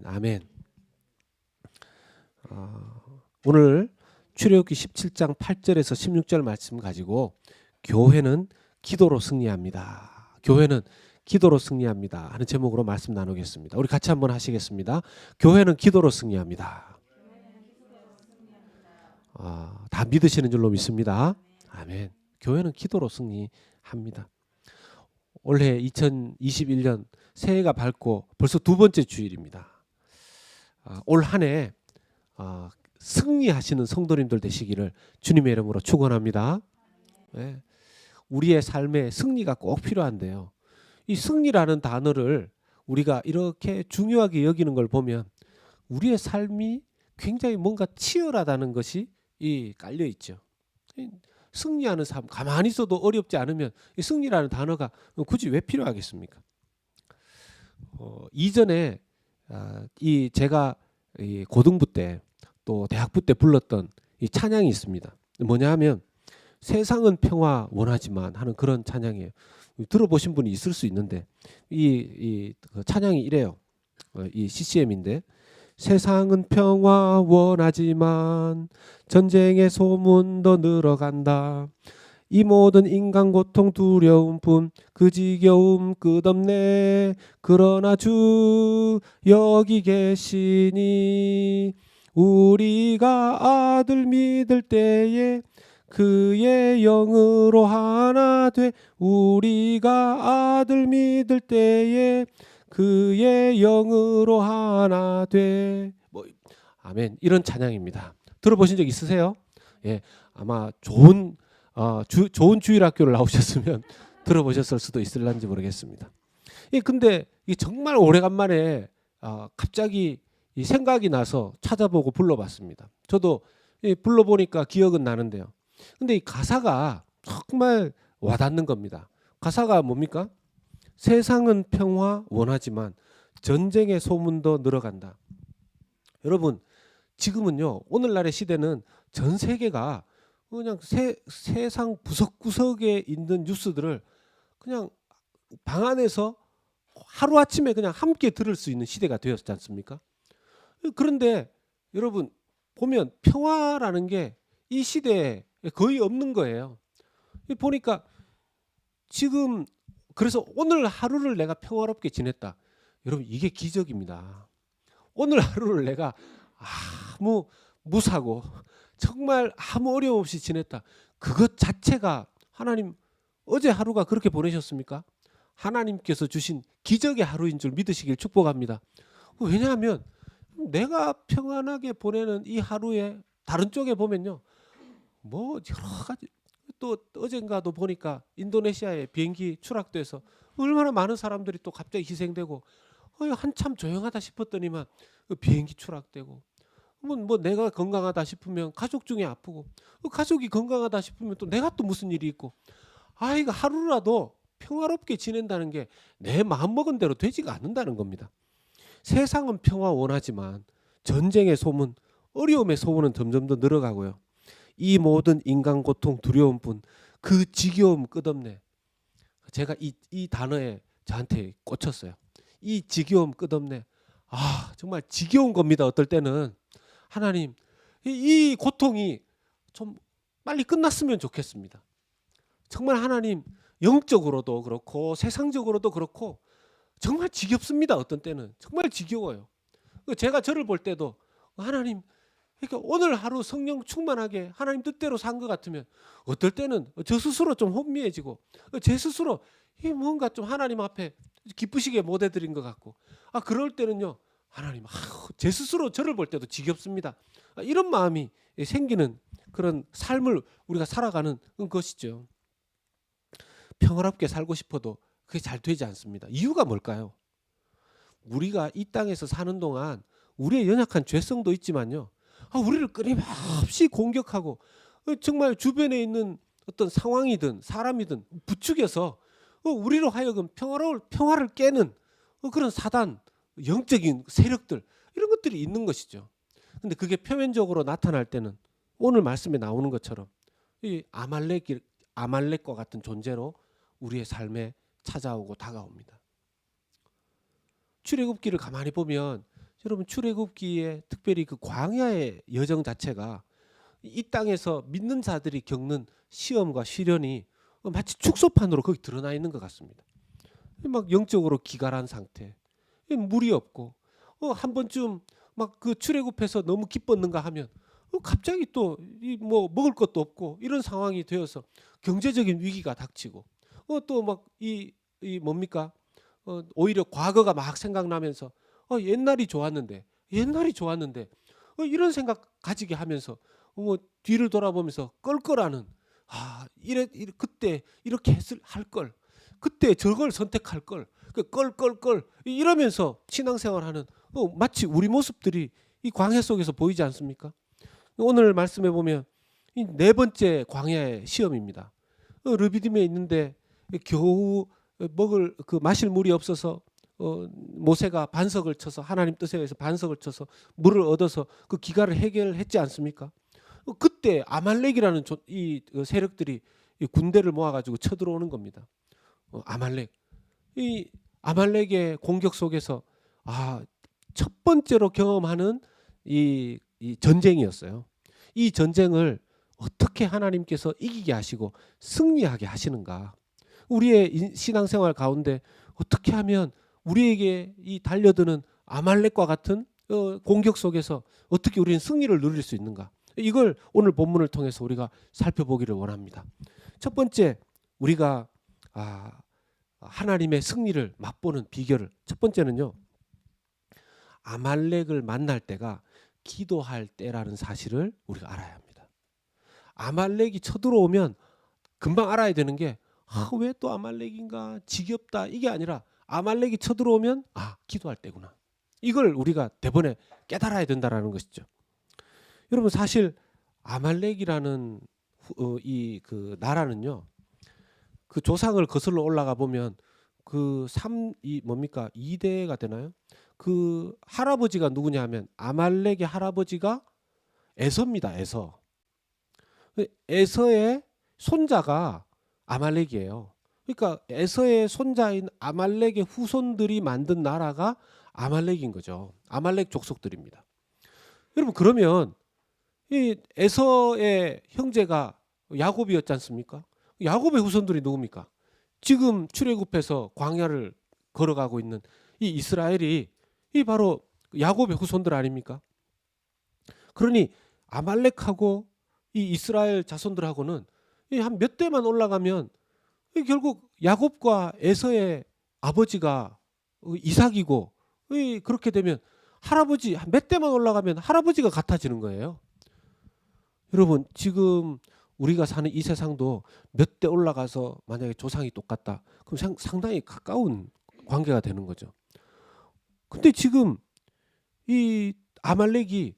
아멘. 오늘 출애굽기 17장 8절에서 16절 말씀 가지고 교회는 기도로 승리합니다. 교회는 기도로 승리합니다 하는 제목으로 말씀 나누겠습니다. 우리 같이 한번 하시겠습니다. 교회는 기도로 승리합니다. 다 믿으시는 줄로 믿습니다. 아멘. 교회는 기도로 승리합니다. 올해 2021년 새해가 밝고 벌써 두 번째 주일입니다. 올 한 해 승리하시는 성도님들 되시기를 주님의 이름으로 축원합니다. 네. 우리의 삶에 승리가 꼭 필요한데요. 이 승리라는 단어를 우리가 이렇게 중요하게 여기는 걸 보면 우리의 삶이 굉장히 뭔가 치열하다는 것이 깔려 있죠. 승리하는 삶, 가만히 있어도 어렵지 않으면 이 승리라는 단어가 굳이 왜 필요하겠습니까? 이전에 제가 고등부 때 또 대학부 때 불렀던 이 찬양이 있습니다. 뭐냐 하면 세상은 평화 원하지만 하는 그런 찬양이에요. 들어보신 분이 있을 수 있는데 이 찬양이 이래요. 이 CCM인데 세상은 평화 원하지만 전쟁의 소문 더 늘어간다. 이 모든 인간 고통 두려움 뿐 그 지겨움 끝없네. 그러나 주 여기 계시니 우리가 아들 믿을 때에 그의 영으로 하나 돼. 우리가 아들 믿을 때에 그의 영으로 하나 돼. 아멘. 이런 찬양입니다. 들어보신 적 있으세요? 예, 아마 좋은 주일학교를 나오셨으면 들어보셨을 수도 있을런지 모르겠습니다. 근데 정말 오래간만에 갑자기 이 생각이 나서 찾아보고 불러봤습니다. 저도 불러보니까 기억은 나는데요. 근데 이 가사가 정말 와닿는 겁니다. 가사가 뭡니까? 세상은 평화 원하지만 전쟁의 소문도 늘어간다. 여러분, 지금은요, 오늘날의 시대는 전 세계가 그냥 세상 구석구석에 있는 뉴스들을 그냥 방 안에서 하루아침에 그냥 함께 들을 수 있는 시대가 되었지 않습니까? 그런데 여러분 보면 평화라는 게 이 시대에 거의 없는 거예요. 보니까 지금 그래서 오늘 하루를 내가 평화롭게 지냈다. 여러분 이게 기적입니다. 오늘 하루를 내가 아무 무사고 정말 아무 어려움 없이 지냈다. 그것 자체가 하나님 어제 하루가 그렇게 보내셨습니까? 하나님께서 주신 기적의 하루인 줄 믿으시길 축복합니다. 왜냐하면 내가 평안하게 보내는 이 하루에 다른 쪽에 보면요. 뭐 여러 가지 또 어젠가도 보니까 인도네시아에 비행기 추락돼서 얼마나 많은 사람들이 또 갑자기 희생되고 한참 조용하다 싶었더니만 비행기 추락되고 뭐 내가 건강하다 싶으면 가족 중에 아프고 가족이 건강하다 싶으면 또 내가 또 무슨 일이 있고 이거 하루라도 평화롭게 지낸다는 게 내 마음먹은 대로 되지가 않는다는 겁니다. 세상은 평화 원하지만 전쟁의 소문, 어려움의 소문은 점점 더 늘어가고요. 이 모든 인간 고통 두려움뿐 그 지겨움 끝없네. 제가 이 단어에 저한테 꽂혔어요. 이 지겨움 끝없네. 정말 지겨운 겁니다. 어떨 때는 하나님 이 고통이 좀 빨리 끝났으면 좋겠습니다. 정말 하나님 영적으로도 그렇고 세상적으로도 그렇고 정말 지겹습니다. 어떤 때는 정말 지겨워요. 제가 저를 볼 때도 하나님 그러니까 오늘 하루 성령 충만하게 하나님 뜻대로 산 것 같으면 어떨 때는 저 스스로 좀 혼미해지고 제 스스로 뭔가 좀 하나님 앞에 기쁘시게 못 해드린 것 같고 그럴 때는요 하나님 제 스스로 저를 볼 때도 지겹습니다. 이런 마음이 생기는 그런 삶을 우리가 살아가는 것이죠. 평화롭게 살고 싶어도 그게 잘 되지 않습니다. 이유가 뭘까요? 우리가 이 땅에서 사는 동안 우리의 연약한 죄성도 있지만요. 우리를 끊임없이 공격하고 정말 주변에 있는 어떤 상황이든 사람이든 부추겨서 우리로 하여금 평화를 깨는 그런 사단, 영적인 세력들 이런 것들이 있는 것이죠. 근데 그게 표면적으로 나타날 때는 오늘 말씀에 나오는 것처럼 이 아말렉과 같은 존재로 우리의 삶에 찾아오고 다가옵니다. 출애굽기를 가만히 보면 여러분 출애굽기에 특별히 그 광야의 여정 자체가 이 땅에서 믿는 자들이 겪는 시험과 시련이 마치 축소판으로 거기 드러나 있는 것 같습니다. 막 영적으로 기갈한 상태, 물이 없고 한 번쯤 막 그 출애굽해서 너무 기뻤는가 하면 갑자기 또 이 뭐 먹을 것도 없고 이런 상황이 되어서 경제적인 위기가 닥치고 또 막 이 뭡니까 오히려 과거가 막 생각나면서 옛날이 좋았는데 이런 생각 가지게 하면서 뭐 뒤를 돌아보면서 껄껄하는 그때 이렇게 할 걸, 그때 저걸 선택할 걸, 껄껄껄 이러면서 신앙생활하는 마치 우리 모습들이 이 광야 속에서 보이지 않습니까? 오늘 말씀해 보면 이 네 번째 광야의 시험입니다. 르비딤에 있는데 겨우 마실 물이 없어서 모세가 반석을 쳐서 하나님 뜻에 의해서 반석을 쳐서 물을 얻어서 그 기갈을 해결했지 않습니까? 그때 아말렉이라는 이 세력들이 이 군대를 모아가지고 쳐들어오는 겁니다. 아말렉. 이 아말렉의 공격 속에서 첫 번째로 경험하는 이 전쟁이었어요. 이 전쟁을 어떻게 하나님께서 이기게 하시고 승리하게 하시는가? 우리의 신앙생활 가운데 어떻게 하면 우리에게 이 달려드는 아말렉과 같은 공격 속에서 어떻게 우리는 승리를 누릴 수 있는가? 이걸 오늘 본문을 통해서 우리가 살펴보기를 원합니다. 첫 번째, 우리가 하나님의 승리를 맛보는 비결을, 첫 번째는요, 아말렉을 만날 때가 기도할 때라는 사실을 우리가 알아야 합니다. 아말렉이 쳐들어오면 금방 알아야 되는 게 왜 또 아말렉인가, 지겹다, 이게 아니라 아말렉이 쳐들어오면 기도할 때구나. 이걸 우리가 대번에 깨달아야 된다라는 것이죠. 여러분, 사실 아말렉이라는 그 나라는요, 그 조상을 거슬러 올라가 보면 뭡니까? 2대가 되나요? 그 할아버지가 누구냐 하면 아말렉의 할아버지가 에서입니다. 에서의 손자가 아말렉이에요. 그러니까 에서의 손자인 아말렉의 후손들이 만든 나라가 아말렉인 거죠. 아말렉 족속들입니다. 여러분, 그러면 이 에서의 형제가 야곱이었지 않습니까? 야곱의 후손들이 누굽니까? 지금 출애굽해서 광야를 걸어가고 있는 이 이스라엘이 이 바로 야곱의 후손들 아닙니까? 그러니 아말렉하고 이 이스라엘 자손들하고는 한 몇 대만 올라가면 결국 야곱과 에서의 아버지가 이삭이고, 그렇게 되면 할아버지 몇 대만 올라가면 할아버지가 같아지는 거예요. 여러분, 지금 우리가 사는 이 세상도 몇 대 올라가서 만약에 조상이 똑같다, 그럼 상당히 가까운 관계가 되는 거죠. 근데 지금 이 아말렉이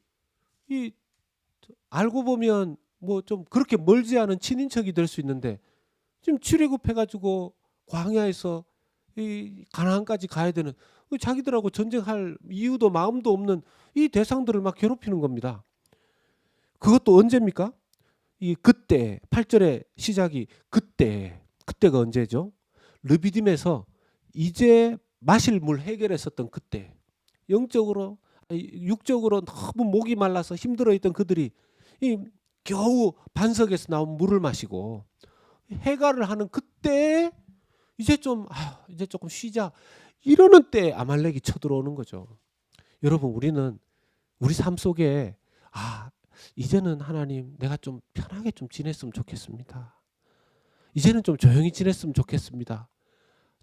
알고 보면 뭐 좀 그렇게 멀지 않은 친인척이 될 수 있는데, 지금 출애굽해가지고 광야에서 이 가나안까지 가야 되는 자기들하고 전쟁할 이유도 마음도 없는 이 대상들을 막 괴롭히는 겁니다. 그것도 언제입니까? 그때 8절의 시작이 그때가 언제죠? 르비딤에서 이제 마실 물 해결했었던 그때, 영적으로 육적으로 너무 목이 말라서 힘들어했던 그들이 겨우 반석에서 나온 물을 마시고 해갈을 하는 그때 이제 조금 쉬자 이러는 때 아말렉이 쳐들어오는 거죠. 여러분, 우리는 우리 삶 속에 이제는 하나님, 내가 좀 편하게 좀 지냈으면 좋겠습니다. 이제는 좀 조용히 지냈으면 좋겠습니다.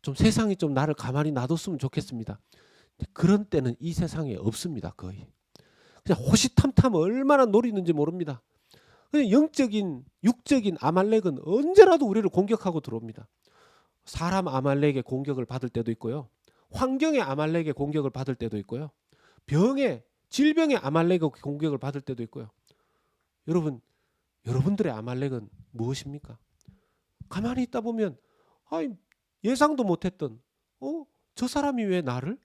좀 세상이 좀 나를 가만히 놔뒀으면 좋겠습니다. 그런 때는 이 세상에 없습니다. 거의 그냥 호시탐탐 얼마나 노리는지 모릅니다. 영적인 육적인 아말렉은 언제라도 우리를 공격하고 들어옵니다. 사람 아말렉의 공격을 받을 때도 있고요, 환경의 아말렉의 공격을 받을 때도 있고요, 질병의 아말렉의 공격을 받을 때도 있고요. 여러분들의 아말렉은 무엇입니까? 가만히 있다 보면 예상도 못했던 저 사람이 왜 나를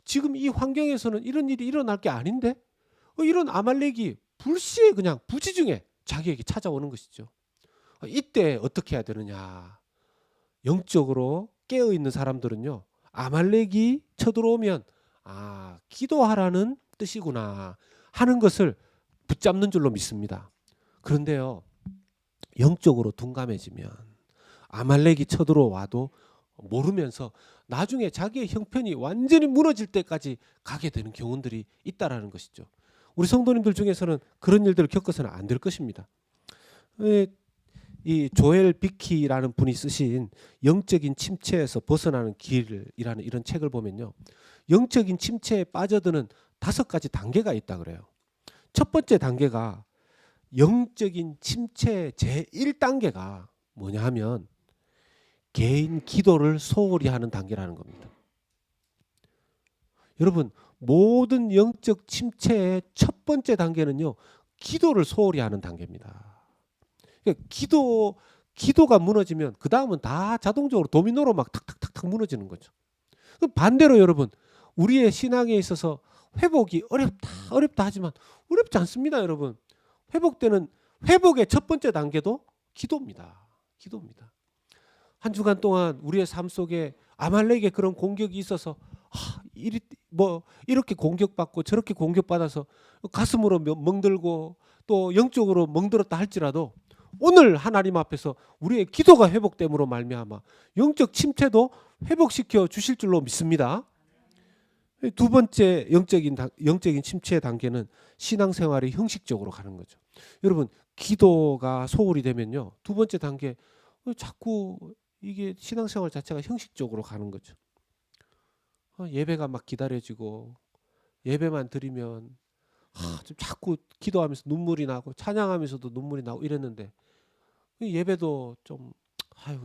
지금 이 환경에서는 이런 일이 일어날 게 아닌데 이런 아말렉이 불시에 그냥 부지중에 자기에게 찾아오는 것이죠. 이때 어떻게 해야 되느냐? 영적으로 깨어있는 사람들은요, 아말렉이 쳐들어오면 아, 기도하라는 뜻이구나 하는 것을 붙잡는 줄로 믿습니다. 그런데요, 영적으로 둔감해지면 아말렉이 쳐들어와도 모르면서 나중에 자기의 형편이 완전히 무너질 때까지 가게 되는 경우들이 있다라는 것이죠. 우리 성도님들 중에서는 그런 일들을 겪어서는 안 될 것입니다. 이 조엘 비키라는 분이 쓰신 영적인 침체에서 벗어나는 길이라는 이런 책을 보면요, 영적인 침체에 빠져드는 5가지 단계가 있다 그래요. 첫 번째 단계가, 영적인 침체 제1단계가 뭐냐 하면 개인 기도를 소홀히 하는 단계라는 겁니다. 여러분, 모든 영적 침체의 첫 번째 단계는요, 기도를 소홀히 하는 단계입니다. 그러니까 기도가 무너지면 그 다음은 다 자동적으로 도미노로 막 탁탁탁탁 무너지는 거죠. 그럼 반대로 여러분, 우리의 신앙에 있어서 회복이 어렵다 하지만 어렵지 않습니다, 여러분. 회복의 첫 번째 단계도 기도입니다. 기도입니다. 한 주간 동안 우리의 삶 속에 아말렉의 그런 공격이 있어서 이렇게 공격받고 저렇게 공격받아서 가슴으로 멍들고 또 영적으로 멍들었다 할지라도 오늘 하나님 앞에서 우리의 기도가 회복됨으로 말미암아 영적 침체도 회복시켜 주실 줄로 믿습니다. 두 번째 영적인 침체의 단계는 신앙생활이 형식적으로 가는 거죠. 여러분, 기도가 소홀히 되면요, 두 번째 단계 자꾸 이게 신앙생활 자체가 형식적으로 가는 거죠. 예배가 막 기다려지고 예배만 드리면 좀 자꾸 기도하면서 눈물이 나고 찬양하면서도 눈물이 나고 이랬는데, 예배도 좀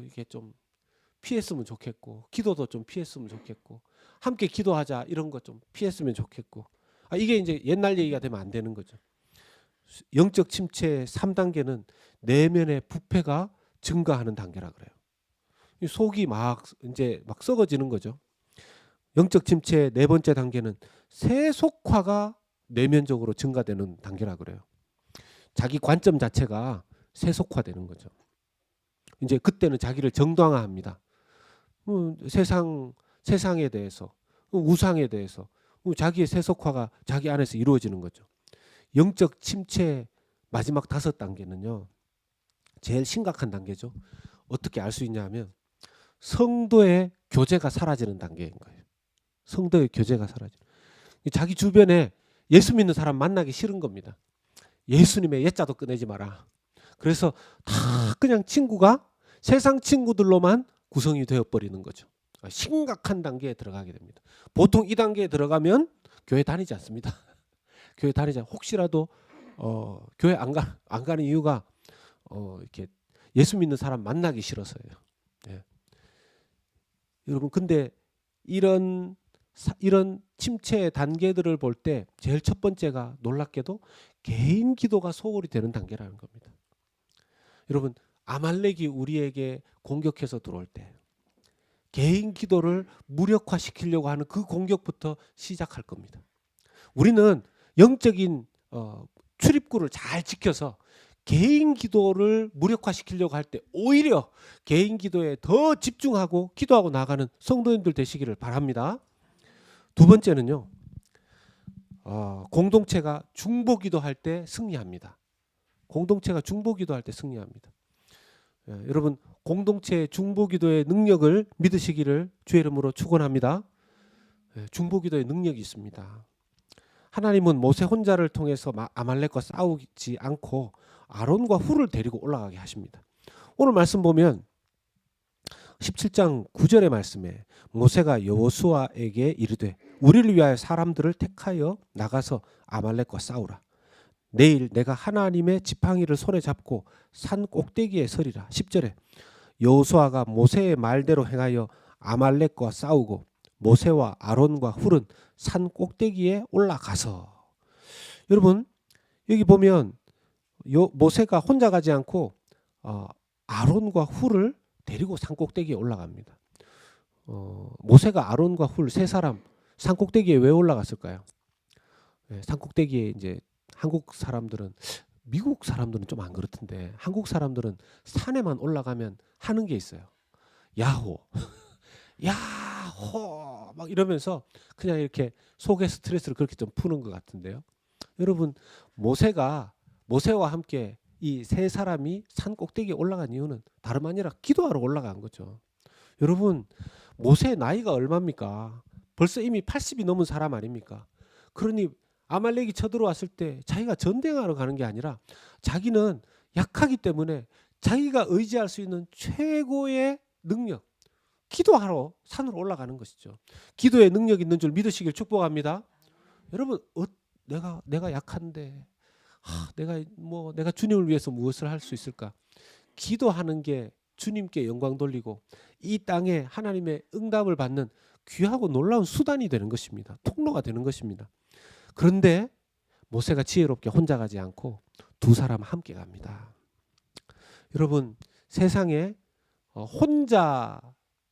이게 좀 피했으면 좋겠고, 기도도 좀 피했으면 좋겠고, 함께 기도하자 이런 거 좀 피했으면 좋겠고, 이게 이제 옛날 얘기가 되면 안 되는 거죠. 영적 침체 3단계는 내면의 부패가 증가하는 단계라 그래요. 속이 막 썩어지는 거죠. 영적 침체의 네 번째 단계는 세속화가 내면적으로 증가되는 단계라 그래요. 자기 관점 자체가 세속화되는 거죠. 이제 그때는 자기를 정당화합니다. 세상에 대해서, 우상에 대해서 자기의 세속화가 자기 안에서 이루어지는 거죠. 영적 침체 마지막 5단계는요, 제일 심각한 단계죠. 어떻게 알 수 있냐면 성도의 교제가 사라지는 단계인 거예요. 성도의 교제가 사라지는. 자기 주변에 예수 믿는 사람 만나기 싫은 겁니다. 예수님의 옛자도 꺼내지 마라. 그래서 다 그냥 친구가 세상 친구들로만 구성이 되어버리는 거죠. 심각한 단계에 들어가게 됩니다. 보통 이 단계에 들어가면 교회 다니지 않습니다. 교회 다니지 않고 혹시라도 교회 안 가는 이유가 이렇게 예수 믿는 사람 만나기 싫어서예요. 예. 여러분, 근데 이런 침체의 단계들을 볼 때 제일 첫 번째가 놀랍게도 개인 기도가 소홀히 되는 단계라는 겁니다. 여러분, 아말렉이 우리에게 공격해서 들어올 때 개인 기도를 무력화시키려고 하는 그 공격부터 시작할 겁니다. 우리는 영적인 출입구를 잘 지켜서 개인 기도를 무력화시키려고 할 때 오히려 개인 기도에 더 집중하고 기도하고 나가는 성도님들 되시기를 바랍니다. 두 번째는요, 공동체가 중보기도할 때 승리합니다. 공동체가 중보기도할 때 승리합니다. 여러분, 공동체의 중보기도의 능력을 믿으시기를 주의 이름으로 축원합니다. 중보기도의 능력이 있습니다. 하나님은 모세 혼자를 통해서 아말렉과 싸우지 않고 아론과 훌을 데리고 올라가게 하십니다. 오늘 말씀 보면 17장 9절의 말씀에 모세가 여호수아에게 이르되 우리를 위하여 사람들을 택하여 나가서 아말렉과 싸우라. 내일 내가 하나님의 지팡이를 손에 잡고 산 꼭대기에 서리라. 10절에 여호수아가 모세의 말대로 행하여 아말렉과 싸우고 모세와 아론과 훌은 산 꼭대기에 올라가서. 여러분, 여기 보면 모세가 혼자 가지 않고 아론과 훌을 데리고 산 꼭대기에 올라갑니다. 모세가 아론과 훌 세 사람 산 꼭대기에 왜 올라갔을까요? 산 꼭대기에 이제 한국 사람들은, 미국 사람들은 좀 안 그렇던데 한국 사람들은 산에만 올라가면 하는 게 있어요. 야호. 야호 막 이러면서 그냥 이렇게 속의 스트레스를 그렇게 좀 푸는 것 같은데요. 여러분, 모세와 함께 이 세 사람이 산 꼭대기에 올라간 이유는 다름 아니라 기도하러 올라간 거죠. 여러분, 모세의 나이가 얼마입니까? 벌써 이미 80이 넘은 사람 아닙니까? 그러니 아말렉이 쳐들어왔을 때 자기가 전쟁하러 가는 게 아니라 자기는 약하기 때문에 자기가 의지할 수 있는 최고의 능력, 기도하러 산으로 올라가는 것이죠. 기도에 능력 있는 줄 믿으시길 축복합니다. 여러분, 내가 약한데 내가 주님을 위해서 무엇을 할 수 있을까? 기도하는 게 주님께 영광 돌리고 이 땅에 하나님의 응답을 받는 귀하고 놀라운 수단이 되는 것입니다. 통로가 되는 것입니다. 그런데 모세가 지혜롭게 혼자 가지 않고 두 사람 함께 갑니다. 여러분, 세상에 혼자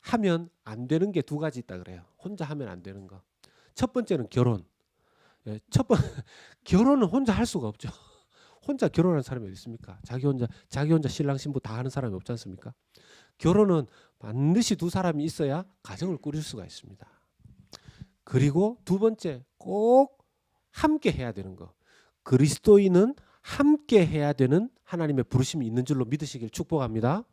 하면 안 되는 게 두 가지 있다 그래요. 혼자 하면 안 되는 거. 첫 번째는 결혼. 결혼은 혼자 할 수가 없죠. 혼자 결혼하는 사람이 어디 있습니까? 자기 혼자 신랑 신부 다 하는 사람이 없지 않습니까? 결혼은 반드시 두 사람이 있어야 가정을 꾸릴 수가 있습니다. 그리고 두 번째, 꼭 함께 해야 되는 거. 그리스도인은 함께 해야 되는 하나님의 부르심이 있는 줄로 믿으시길 축복합니다.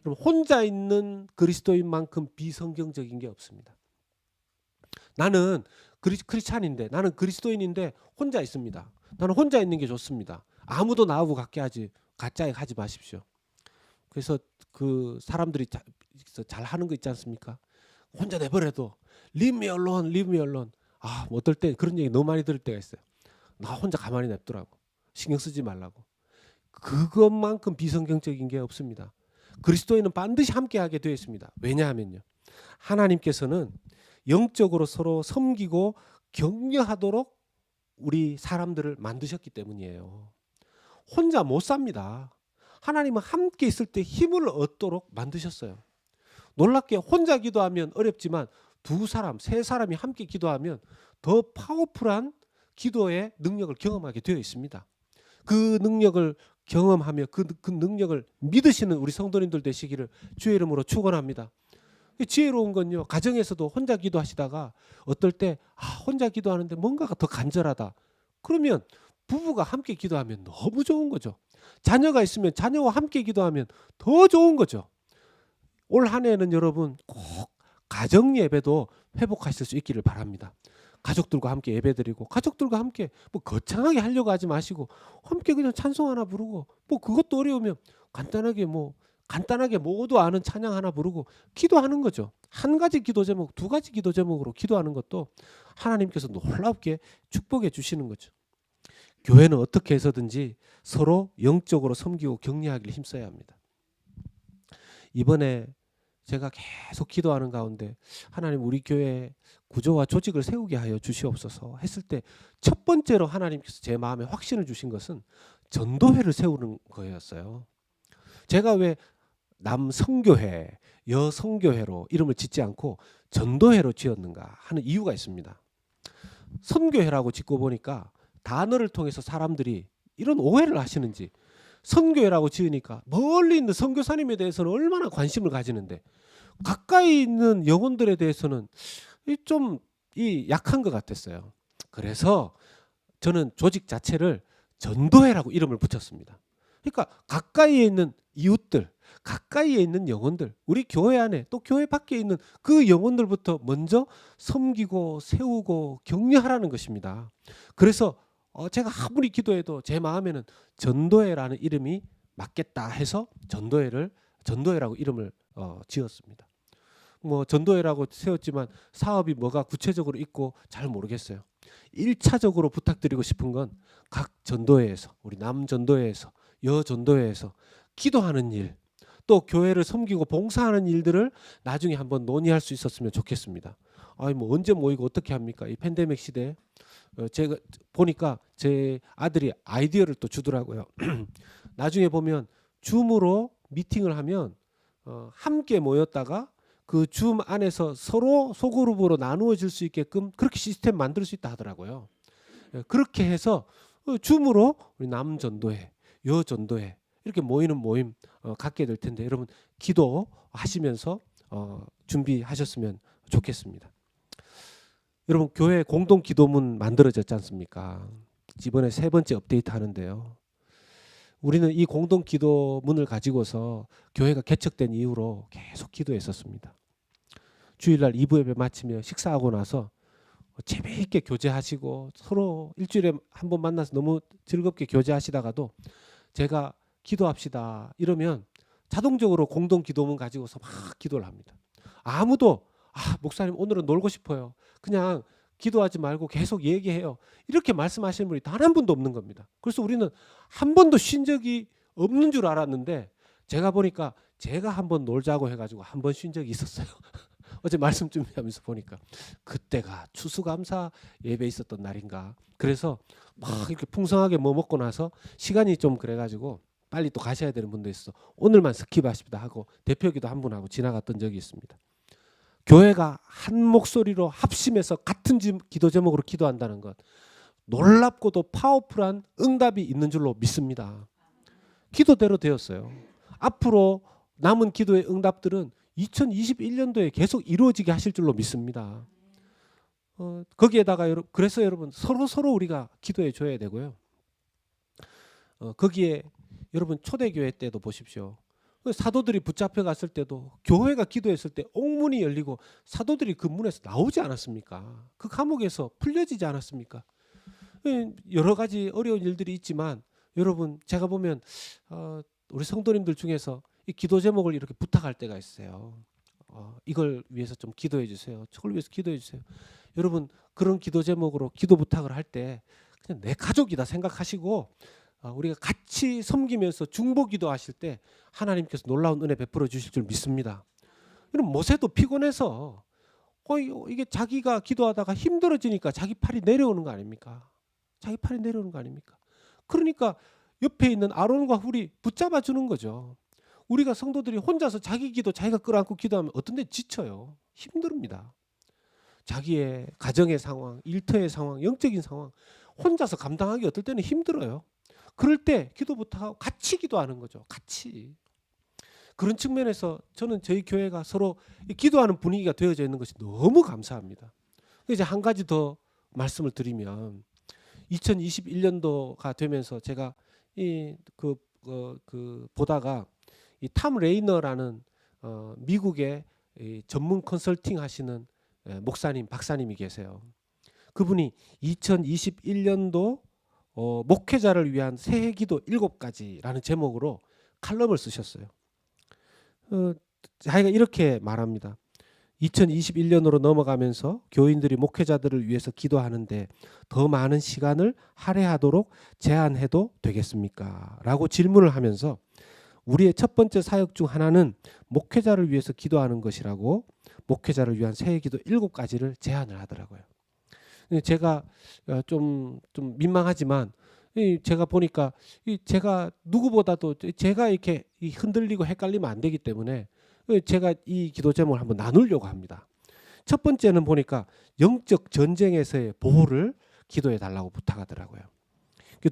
여러분, 혼자 있는 그리스도인만큼 비성경적인 게 없습니다. 나는 크리스찬인데, 나는 그리스도인인데 혼자 있습니다. 나는 혼자 있는 게 좋습니다. 아무도 나하고 같이 하지 마십시오. 그래서 그 사람들이 잘 하는 거 있지 않습니까? 혼자 내버려도 leave me alone, leave me alone. 뭐 어떨 때 그런 얘기 너무 많이 들을 때가 있어요. 나 혼자 가만히 냅두라고. 신경 쓰지 말라고. 그것만큼 비성경적인 게 없습니다. 그리스도인은 반드시 함께하게 되어 있습니다. 왜냐하면요, 하나님께서는 영적으로 서로 섬기고 격려하도록 우리 사람들을 만드셨기 때문이에요. 혼자 못 삽니다. 하나님은 함께 있을 때 힘을 얻도록 만드셨어요. 놀랍게 혼자 기도하면 어렵지만 두 사람, 세 사람이 함께 기도하면 더 파워풀한 기도의 능력을 경험하게 되어 있습니다. 그 능력을 경험하며 그 능력을 믿으시는 우리 성도님들 되시기를 주의 이름으로 축원합니다. 지혜로운 건요, 가정에서도 혼자 기도하시다가 어떨 때 혼자 기도하는데 뭔가가 더 간절하다. 그러면 부부가 함께 기도하면 너무 좋은 거죠. 자녀가 있으면 자녀와 함께 기도하면 더 좋은 거죠. 올 한 해는 여러분 꼭 가정 예배도 회복하실 수 있기를 바랍니다. 가족들과 함께 예배드리고 가족들과 함께 뭐 거창하게 하려고 하지 마시고 함께 그냥 찬송 하나 부르고 뭐 그것도 어려우면 간단하게 모두 아는 찬양 하나 부르고 기도하는 거죠. 한 가지 기도 제목, 두 가지 기도 제목으로 기도하는 것도 하나님께서 놀랍게 축복해 주시는 거죠. 교회는 어떻게 해서든지 서로 영적으로 섬기고 격려하기를 힘써야 합니다. 이번에 제가 계속 기도하는 가운데 하나님 우리 교회 구조와 조직을 세우게 하여 주시옵소서 했을 때 첫 번째로 하나님께서 제 마음에 확신을 주신 것은 전도회를 세우는 거였어요. 제가 왜 남성교회, 여성교회로 이름을 짓지 않고 전도회로 지었는가 하는 이유가 있습니다. 선교회라고 짓고 보니까 단어를 통해서 사람들이 이런 오해를 하시는지, 선교회라고 지으니까 멀리 있는 선교사님에 대해서는 얼마나 관심을 가지는데 가까이 있는 영혼들에 대해서는 좀 약한 것 같았어요. 그래서 저는 조직 자체를 전도회라고 이름을 붙였습니다. 그러니까 가까이에 있는 이웃들, 가까이에 있는 영혼들, 우리 교회 안에 또 교회 밖에 있는 그 영혼들부터 먼저 섬기고 세우고 격려하라는 것입니다. 그래서 제가 아무리 기도해도 제 마음에는 전도회라는 이름이 맞겠다 해서 전도회라고 이름을 지었습니다. 뭐 전도회라고 세웠지만 사업이 뭐가 구체적으로 있고 잘 모르겠어요. 1차적으로 부탁드리고 싶은 건 각 전도회에서, 우리 남전도회에서, 여전도회에서 기도하는 일, 또 교회를 섬기고 봉사하는 일들을 나중에 한번 논의할 수 있었으면 좋겠습니다. 뭐 언제 모이고 어떻게 합니까? 이 팬데믹 시대에 제가 보니까 제 아들이 아이디어를 또 주더라고요. 나중에 보면 줌으로 미팅을 하면 함께 모였다가 그 줌 안에서 서로 소그룹으로 나누어질 수 있게끔 그렇게 시스템 만들 수 있다 하더라고요. 그렇게 해서 줌으로 우리 남전도회, 여전도회 이렇게 모이는 모임 갖게 될 텐데 여러분 기도하시면서 준비하셨으면 좋겠습니다. 여러분, 교회 공동 기도문 만들어졌지 않습니까? 이번에 3번째 업데이트 하는데요. 우리는 이 공동 기도문을 가지고서 교회가 개척된 이후로 계속 기도했었습니다. 주일날 2부 예배 마치며 식사하고 나서 재미있게 교제하시고 서로 일주일에 한 번 만나서 너무 즐겁게 교제하시다가도 제가 기도합시다 이러면 자동적으로 공동 기도문 가지고서 막 기도를 합니다. 아무도 목사님 오늘은 놀고 싶어요. 그냥 기도하지 말고 계속 얘기해요. 이렇게 말씀하시는 분이 단 한 분도 없는 겁니다. 그래서 우리는 한 번도 쉰 적이 없는 줄 알았는데 제가 보니까 제가 한 번 놀자고 해가지고 한 번 쉰 적이 있었어요. 어제 말씀 준비하면서 보니까 그때가 추수감사 예배 있었던 날인가. 그래서 막 이렇게 풍성하게 뭐 먹고 나서 시간이 좀 그래가지고 빨리 또 가셔야 되는 분도 있어. 오늘만 스킵하십니다 하고 대표기도 한 분 하고 지나갔던 적이 있습니다. 교회가 한 목소리로 합심해서 같은 기도 제목으로 기도한다는 것, 놀랍고도 파워풀한 응답이 있는 줄로 믿습니다. 기도대로 되었어요. 앞으로 남은 기도의 응답들은 2021년도에 계속 이루어지게 하실 줄로 믿습니다. 거기에다가 그래서 여러분 서로 우리가 기도해 줘야 되고요. 거기에 여러분 초대교회 때도 보십시오. 사도들이 붙잡혀 갔을 때도 교회가 기도했을 때 옥문이 열리고 사도들이 그 문에서 나오지 않았습니까? 그 감옥에서 풀려지지 않았습니까? 여러 가지 어려운 일들이 있지만 여러분 제가 보면 우리 성도님들 중에서 이 기도 제목을 이렇게 부탁할 때가 있어요. 이걸 위해서 좀 기도해 주세요. 저걸 위해서 기도해 주세요. 여러분 그런 기도 제목으로 기도 부탁을 할 때 그냥 내 가족이다 생각하시고 우리가 같이 섬기면서 중보기도 하실 때 하나님께서 놀라운 은혜 베풀어 주실 줄 믿습니다. 여러분 모세도 피곤해서 이게 자기가 기도하다가 힘들어지니까 자기 팔이 내려오는 거 아닙니까? 자기 팔이 내려오는 거 아닙니까? 그러니까 옆에 있는 아론과 훌이 붙잡아 주는 거죠. 우리가 성도들이 혼자서 자기 기도 자기가 끌어안고 기도하면 어떤 데 지쳐요. 힘듭니다. 자기의 가정의 상황, 일터의 상황, 영적인 상황 혼자서 감당하기 어떨 때는 힘들어요. 그럴 때 기도 부탁하고 같이 기도하는 거죠. 같이. 그런 측면에서 저는 저희 교회가 서로 기도하는 분위기가 되어져 있는 것이 너무 감사합니다. 이제 한 가지 더 말씀을 드리면 2021년도가 되면서 제가 보다가 이 탐 레이너라는 미국의 전문 컨설팅 하시는 목사님, 박사님이 계세요. 그분이 2021년도 목회자를 위한 새해 기도 7가지라는 제목으로 칼럼을 쓰셨어요. 자기가 이렇게 말합니다. 2021년으로 넘어가면서 교인들이 목회자들을 위해서 기도하는데 더 많은 시간을 할애하도록 제안해도 되겠습니까? 라고 질문을 하면서 우리의 첫 번째 사역 중 하나는 목회자를 위해서 기도하는 것이라고 목회자를 위한 새해 기도 7가지를 제안을 하더라고요. 제가 좀 민망하지만 제가 보니까 제가 누구보다도 제가 이렇게 흔들리고 헷갈리면 안 되기 때문에 제가 이 기도 제목을 한번 나누려고 합니다. 첫 번째는 보니까 영적 전쟁에서의 보호를 기도해 달라고 부탁하더라고요.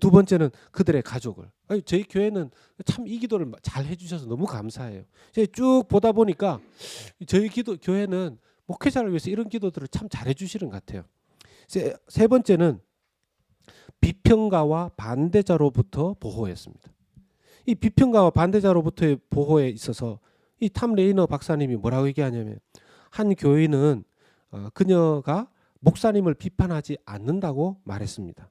두 번째는 그들의 가족을. 저희 교회는 참 이 기도를 잘 해주셔서 너무 감사해요. 제가 쭉 보다 보니까 저희 교회는 목회자를 위해서 이런 기도들을 참 잘해 주시는 것 같아요. 세 번째는 비평가와 반대자로부터 보호했습니다. 이 비평가와 반대자로부터의 보호에 있어서 이 탐 레이너 박사님이 뭐라고 얘기하냐면 한 교인은 그녀가 목사님을 비판하지 않는다고 말했습니다.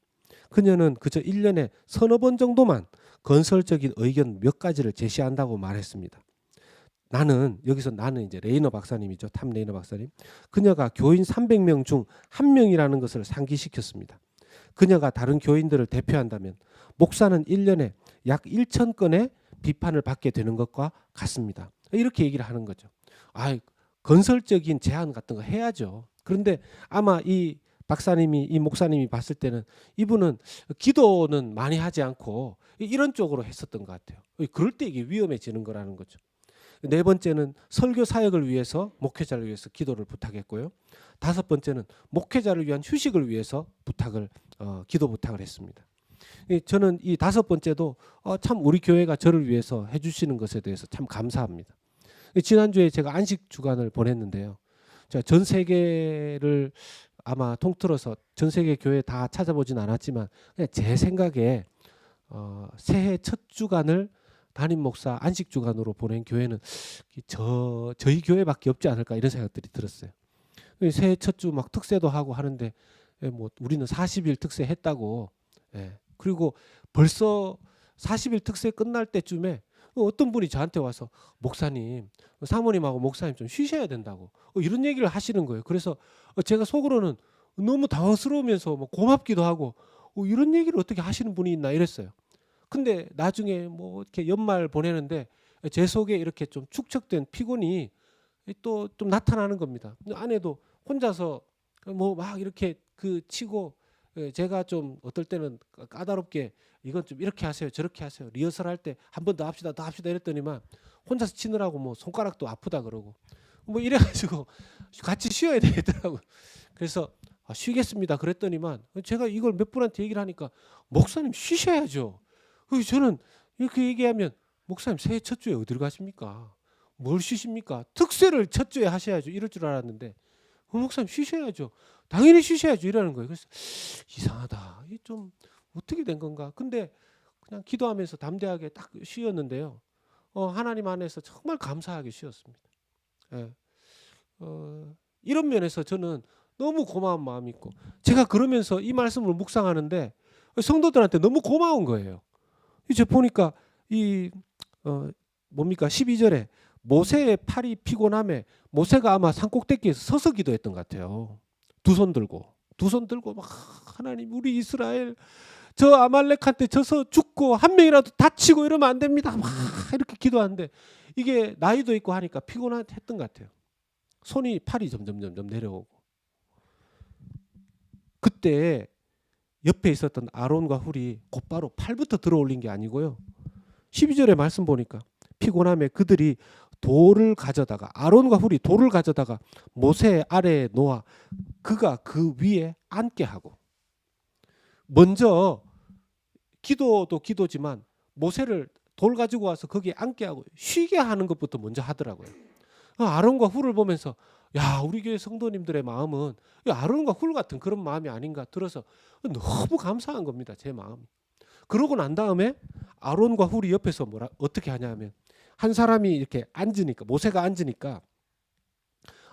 그녀는 그저 1년에 서너 번 정도만 건설적인 의견 몇 가지를 제시한다고 말했습니다. 나는 이제 레이너 박사님이죠. 탐 레이너 박사님. 그녀가 교인 300명 중 한 명이라는 것을 상기시켰습니다. 그녀가 다른 교인들을 대표한다면 목사는 1년에 약 1,000건의 비판을 받게 되는 것과 같습니다. 이렇게 얘기를 하는 거죠. 건설적인 제안 같은 거 해야죠. 그런데 아마 이 목사님이 봤을 때는 이분은 기도는 많이 하지 않고 이런 쪽으로 했었던 것 같아요. 그럴 때 이게 위험해지는 거라는 거죠. 네 번째는 설교 사역을 위해서 목회자를 위해서 기도를 부탁했고요. 다섯 번째는 목회자를 위한 휴식을 위해서 기도 부탁을 했습니다. 저는 이 다섯 번째도 참 우리 교회가 저를 위해서 해주시는 것에 대해서 참 감사합니다. 지난주에 제가 안식 주간을 보냈는데요. 제가 전 세계를 아마 통틀어서 전 세계 교회 다 찾아보진 않았지만 그냥 제 생각에 새해 첫 주간을 담임 목사 안식 주간으로 보낸 교회는 저희 교회밖에 없지 않을까 이런 생각들이 들었어요. 새해 첫 주 막 특세도 하고 하는데 뭐 우리는 40일 특세 했다고. 예. 그리고 벌써 40일 특세 끝날 때쯤에 어떤 분이 저한테 와서 목사님, 사모님하고 목사님 좀 쉬셔야 된다고 이런 얘기를 하시는 거예요. 그래서 제가 속으로는 너무 당황스러우면서 뭐 고맙기도 하고 이런 얘기를 어떻게 하시는 분이 있나 이랬어요. 근데 나중에 뭐 이렇게 연말 보내는데 제 속에 이렇게 좀 축적된 피곤이 또 좀 나타나는 겁니다. 아내도 혼자서 뭐 막 이렇게 치고 제가 좀 어떨 때는 까다롭게 이건 좀 이렇게 하세요 저렇게 하세요 리허설 할 때 한 번 더 합시다 이랬더니만 혼자서 치느라고 뭐 손가락도 아프다 그러고 뭐 이래가지고 같이 쉬어야 되겠더라고요. 그래서 쉬겠습니다 그랬더니만 제가 이걸 몇 분한테 얘기를 하니까 목사님 쉬셔야죠. 저는 이렇게 얘기하면 목사님 새해 첫 주에 어디를 가십니까? 뭘 쉬십니까? 특세를 첫 주에 하셔야죠 이럴 줄 알았는데 목사님 쉬셔야죠. 당연히 쉬셔야죠 이러는 거예요. 그래서 이상하다. 이게 좀 어떻게 된 건가? 근데 그냥 기도하면서 담대하게 딱 쉬었는데요. 하나님 안에서 정말 감사하게 쉬었습니다. 예. 이런 면에서 저는 너무 고마운 마음이 있고 제가 그러면서 이 말씀을 묵상하는데 성도들한테 너무 고마운 거예요. 이제 보니까 뭡니까 12절에 모세의 팔이 피곤함에 모세가 아마 산꼭대기에서 서서 기도했던 것 같아요. 두 손 들고 막 하나님 우리 이스라엘 저 아말렉한테 져서 죽고 한 명이라도 다치고 이러면 안 됩니다. 막 이렇게 기도하는데 이게 나이도 있고 하니까 피곤했던 것 같아요. 팔이 점점 내려오고 그때 옆에 있었던 아론과 훌이 곧바로 팔부터 들어올린 게 아니고요. 12절의 말씀 보니까 피곤함에 그들이 돌을 가져다가 아론과 훌이 돌을 가져다가 모세 아래에 놓아 그가 그 위에 앉게 하고 먼저 기도도 기도지만 모세를 돌 가지고 와서 거기에 앉게 하고 쉬게 하는 것부터 먼저 하더라고요. 아론과 훌을 보면서 야 우리 교회 성도님들의 마음은 아론과 훌 같은 그런 마음이 아닌가 들어서 너무 감사한 겁니다. 제 마음이. 그러고 난 다음에 아론과 훌이 옆에서 어떻게 하냐면 한 사람이 이렇게 앉으니까 모세가 앉으니까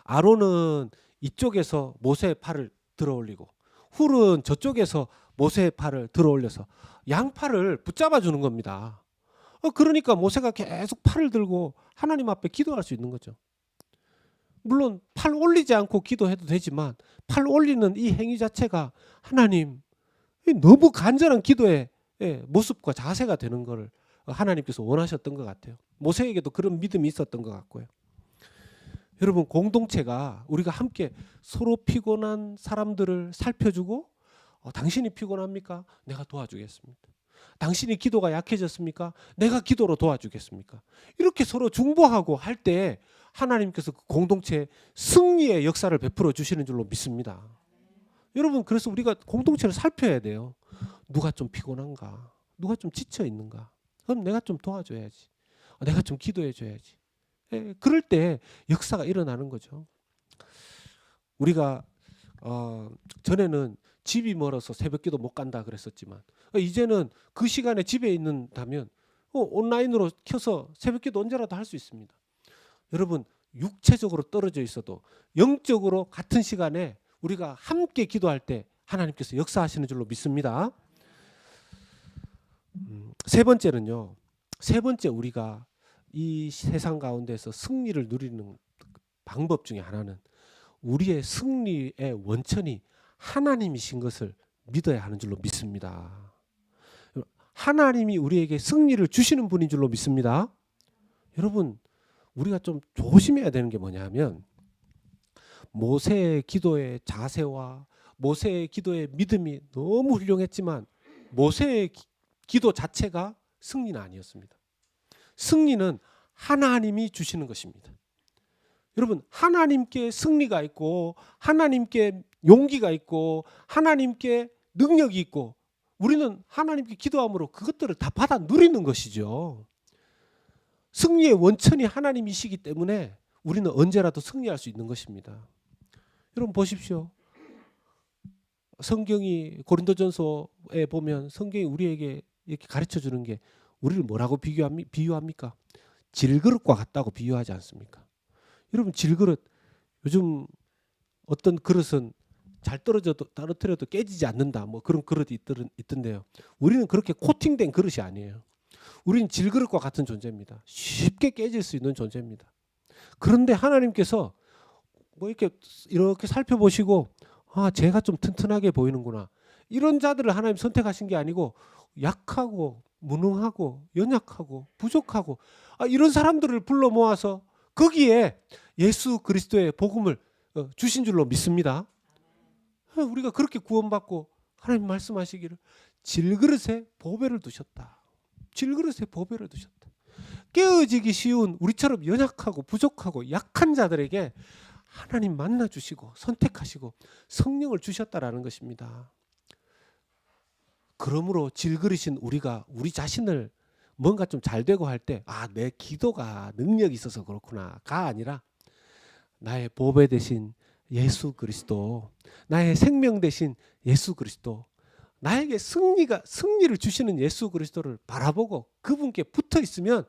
아론은 이쪽에서 모세의 팔을 들어 올리고 훌은 저쪽에서 모세의 팔을 들어 올려서 양팔을 붙잡아 주는 겁니다. 그러니까 모세가 계속 팔을 들고 하나님 앞에 기도할 수 있는 거죠. 물론 팔 올리지 않고 기도해도 되지만 팔 올리는 이 행위 자체가 하나님 너무 간절한 기도의 모습과 자세가 되는 것을 하나님께서 원하셨던 것 같아요. 모세에게도 그런 믿음이 있었던 것 같고요. 여러분 공동체가 우리가 함께 서로 피곤한 사람들을 살펴주고 당신이 피곤합니까? 내가 도와주겠습니다. 당신이 기도가 약해졌습니까? 내가 기도로 도와주겠습니까? 이렇게 서로 중보하고 할 때 하나님께서 그 공동체에 승리의 역사를 베풀어 주시는 줄로 믿습니다. 여러분 그래서 우리가 공동체를 살펴야 돼요. 누가 좀 피곤한가? 누가 좀 지쳐 있는가? 그럼 내가 좀 도와줘야지. 내가 좀 기도해 줘야지. 그럴 때 역사가 일어나는 거죠. 우리가 전에는 집이 멀어서 새벽기도 못 간다 그랬었지만 이제는 그 시간에 집에 있는다면 온라인으로 켜서 새벽기도 언제라도 할 수 있습니다. 여러분 육체적으로 떨어져 있어도 영적으로 같은 시간에 우리가 함께 기도할 때 하나님께서 역사하시는 줄로 믿습니다. 세 번째는요. 세 번째 우리가 이 세상 가운데서 승리를 누리는 방법 중에 하나는 우리의 승리의 원천이 하나님이신 것을 믿어야 하는 줄로 믿습니다. 하나님이 우리에게 승리를 주시는 분인 줄로 믿습니다. 여러분 우리가 좀 조심해야 되는 게 뭐냐면 모세의 기도의 자세와 모세의 기도의 믿음이 너무 훌륭했지만 모세의 기도 자체가 승리는 아니었습니다. 승리는 하나님이 주시는 것입니다. 여러분 하나님께 승리가 있고 하나님께 용기가 있고 하나님께 능력이 있고 우리는 하나님께 기도함으로 그것들을 다 받아 누리는 것이죠. 승리의 원천이 하나님이시기 때문에 우리는 언제라도 승리할 수 있는 것입니다. 여러분 보십시오. 성경이 고린도전서에 보면 성경이 우리에게 이렇게 가르쳐 주는 게 우리를 뭐라고 비유합니까? 질그릇과 같다고 비유하지 않습니까? 여러분 질그릇 요즘 어떤 그릇은 잘 떨어뜨려도 깨지지 않는다. 뭐 그런 그릇이 있던데요. 우리는 그렇게 코팅된 그릇이 아니에요. 우리는 질그릇과 같은 존재입니다. 쉽게 깨질 수 있는 존재입니다. 그런데 하나님께서 뭐 이렇게 살펴보시고 제가 좀 튼튼하게 보이는구나. 이런 자들을 하나님 선택하신 게 아니고 약하고 무능하고 연약하고 부족하고 이런 사람들을 불러 모아서 거기에 예수 그리스도의 복음을 주신 줄로 믿습니다. 우리가 그렇게 구원받고 하나님 말씀하시기를 질그릇에 보배를 두셨다. 질그릇에 보배를 두셨다. 깨어지기 쉬운 우리처럼 연약하고 부족하고 약한 자들에게 하나님 만나주시고 선택하시고 성령을 주셨다라는 것입니다. 그러므로 질그릇인 우리가 우리 자신을 뭔가 좀 잘 되고 할 때 내 기도가 능력이 있어서 그렇구나가 아니라 나의 보배 대신 예수 그리스도, 나의 생명 대신 예수 그리스도, 나에게 승리를 주시는 예수 그리스도를 바라보고 그분께 붙어 있으면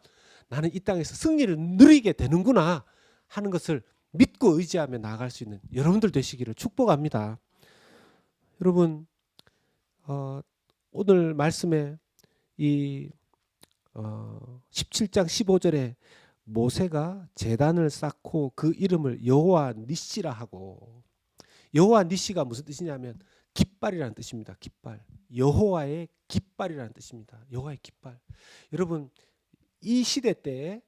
나는 이 땅에서 승리를 누리게 되는구나 하는 것을 믿고 의지하며 나아갈 수 있는 여러분들 되시기를 축복합니다. 여러분 오늘 말씀에 이 17장 15절에 모세가 제단을 쌓고 그 이름을 여호와 니시라 하고, 여호와 니시가 무슨 뜻이냐면 깃발이라는 뜻입니다. 깃발. 여호와의 깃발이라는 뜻입니다. 여호와의 깃발. 여러분 이 시대 때에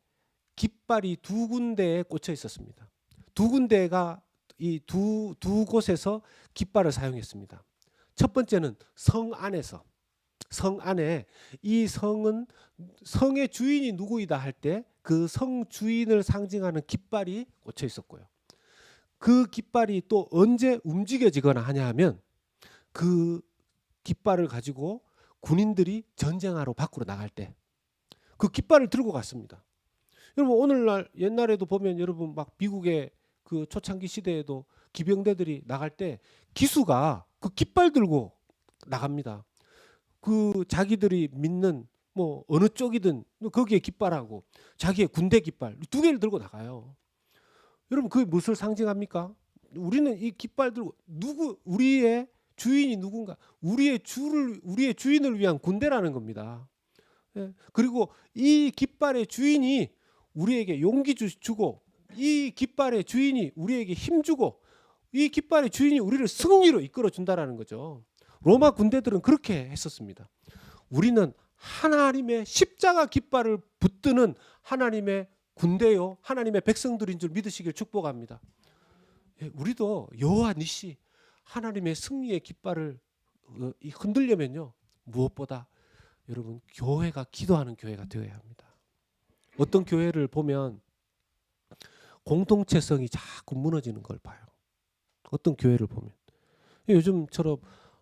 깃발이 두 군데에 꽂혀 있었습니다. 두 군데가 이 두 곳에서 깃발을 사용했습니다. 첫 번째는 성 안에서, 성 안에 이 성은 성의 주인이 누구이다 할 때 그 성 주인을 상징하는 깃발이 꽂혀 있었고요. 그 깃발이 또 언제 움직여지거나 하냐 하면 그 깃발을 가지고 군인들이 전쟁하러 밖으로 나갈 때 그 깃발을 들고 갔습니다. 여러분 오늘날 옛날에도 보면 여러분 막 미국의 그 초창기 시대에도 기병대들이 나갈 때 기수가 그 깃발 들고 나갑니다. 그 자기들이 믿는 뭐 어느 쪽이든 거기에 깃발하고 자기의 군대 깃발 두 개를 들고 나가요. 여러분 그게 무엇을 상징합니까? 우리는 이 깃발 들고 우리의 주인이 누군가, 우리의 주인을 위한 군대라는 겁니다. 그리고 이 깃발의 주인이 우리에게 용기 주고, 이 깃발의 주인이 우리에게 힘 주고, 이 깃발의 주인이 우리를 승리로 이끌어 준다라는 거죠. 로마 군대들은 그렇게 했었습니다. 우리는 하나님의 십자가 깃발을 붙드는 하나님의 군대요, 하나님의 백성들인 줄 믿으시길 축복합니다. 우리도 여호와 니시, 하나님의 승리의 깃발을 흔들려면요, 무엇보다 여러분 교회가 기도하는 교회가 되어야 합니다. 어떤 교회를 보면 공동체성이 자꾸 무너지는 걸 봐요. 어떤 교회를 보면 요즘처럼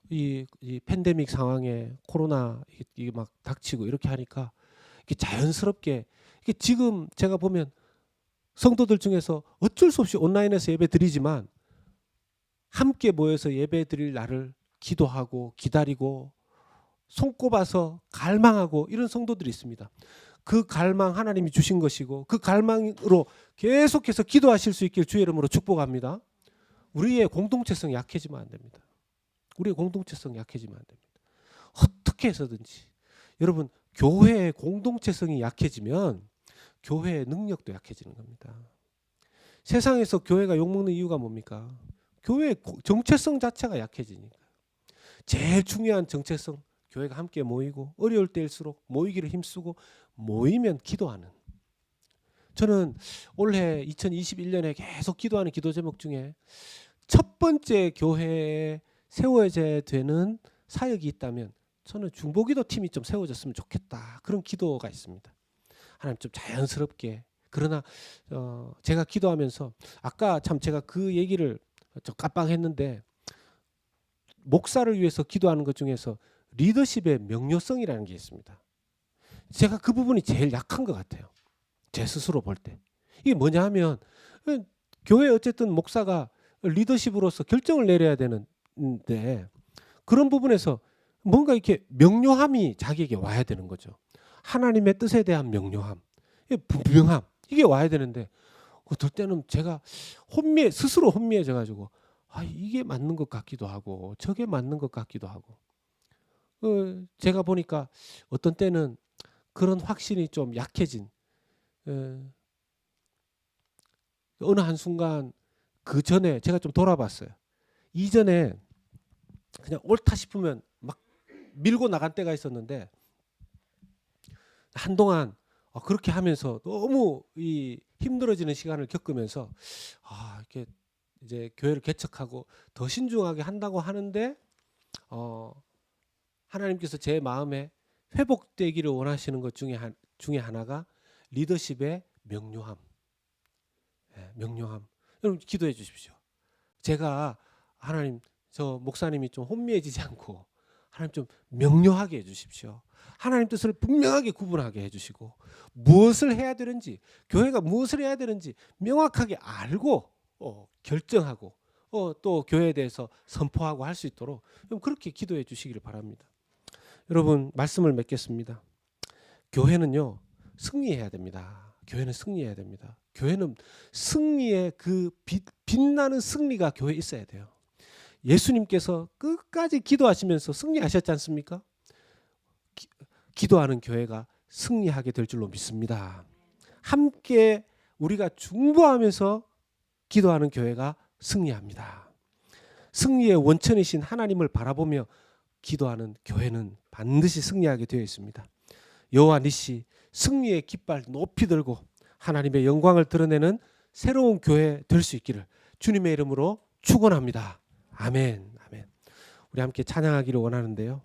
이 팬데믹 상황에 코로나 이게 막 닥치고 이렇게 하니까 이게 자연스럽게 이게 지금 제가 보면 성도들 중에서 어쩔 수 없이 온라인에서 예배 드리지만 함께 모여서 예배 드릴 날을 기도하고 기다리고 손꼽아서 갈망하고 이런 성도들이 있습니다. 그 갈망 하나님이 주신 것이고 그 갈망으로 계속해서 기도하실 수 있길 주의 이름으로 축복합니다. 우리의 공동체성이 약해지면 안 됩니다. 우리의 공동체성이 약해지면 안 됩니다. 어떻게 해서든지 여러분 교회의 공동체성이 약해지면 교회의 능력도 약해지는 겁니다. 세상에서 교회가 욕먹는 이유가 뭡니까? 교회의 정체성 자체가 약해지니까. 제일 중요한 정체성, 교회가 함께 모이고 어려울 때일수록 모이기를 힘쓰고 모이면 기도하는. 저는 올해 2021년에 계속 기도하는 기도 제목 중에 첫 번째 교회에 세워져야 되는 사역이 있다면 저는 중보기도 팀이 좀 세워졌으면 좋겠다. 그런 기도가 있습니다. 하나님 좀 자연스럽게. 그러나 제가 기도하면서 아까 참 제가 그 얘기를 좀 깜빡했는데 목사를 위해서 기도하는 것 중에서 리더십의 명료성이라는 게 있습니다. 제가 그 부분이 제일 약한 것 같아요. 제 스스로 볼 때. 이게 뭐냐 하면 교회 어쨌든 목사가 리더십으로서 결정을 내려야 되는데 그런 부분에서 뭔가 이렇게 명료함이 자기에게 와야 되는 거죠. 하나님의 뜻에 대한 명료함, 분명함 이게 와야 되는데 어떨 때는 제가 스스로 혼미해져 가지고 이게 맞는 것 같기도 하고 저게 맞는 것 같기도 하고 제가 보니까 어떤 때는 그런 확신이 좀 약해진 어느 한순간 그 전에 제가 좀 돌아봤어요. 이전에 그냥 옳다 싶으면 막 밀고 나간 때가 있었는데 한동안 그렇게 하면서 너무 이 힘들어지는 시간을 겪으면서 이렇게 이제 교회를 개척하고 더 신중하게 한다고 하는데 하나님께서 제 마음에 회복되기를 원하시는 것 중에 하나가 리더십의 명료함. 명료함. 여러분 기도해 주십시오. 제가 하나님 저 목사님이 좀 혼미해지지 않고 하나님 좀 명료하게 해주십시오. 하나님 뜻을 분명하게 구분하게 해주시고 무엇을 해야 되는지 교회가 무엇을 해야 되는지 명확하게 알고 결정하고 또 교회에 대해서 선포하고 할 수 있도록 그렇게 기도해 주시기를 바랍니다. 여러분 말씀을 맺겠습니다. 교회는요 승리해야 됩니다. 교회는 승리해야 됩니다. 교회는 승리의 그 빛나는 승리가 교회에 있어야 돼요. 예수님께서 끝까지 기도하시면서 승리하셨지 않습니까? 기도하는 교회가 승리하게 될 줄로 믿습니다. 함께 우리가 중보하면서 기도하는 교회가 승리합니다. 승리의 원천이신 하나님을 바라보며 기도하는 교회는 반드시 승리하게 되어 있습니다. 여호와 니시 승리의 깃발 높이 들고 하나님의 영광을 드러내는 새로운 교회 될 수 있기를 주님의 이름으로 축원합니다. 아멘. 아멘. 우리 함께 찬양하기를 원하는데요.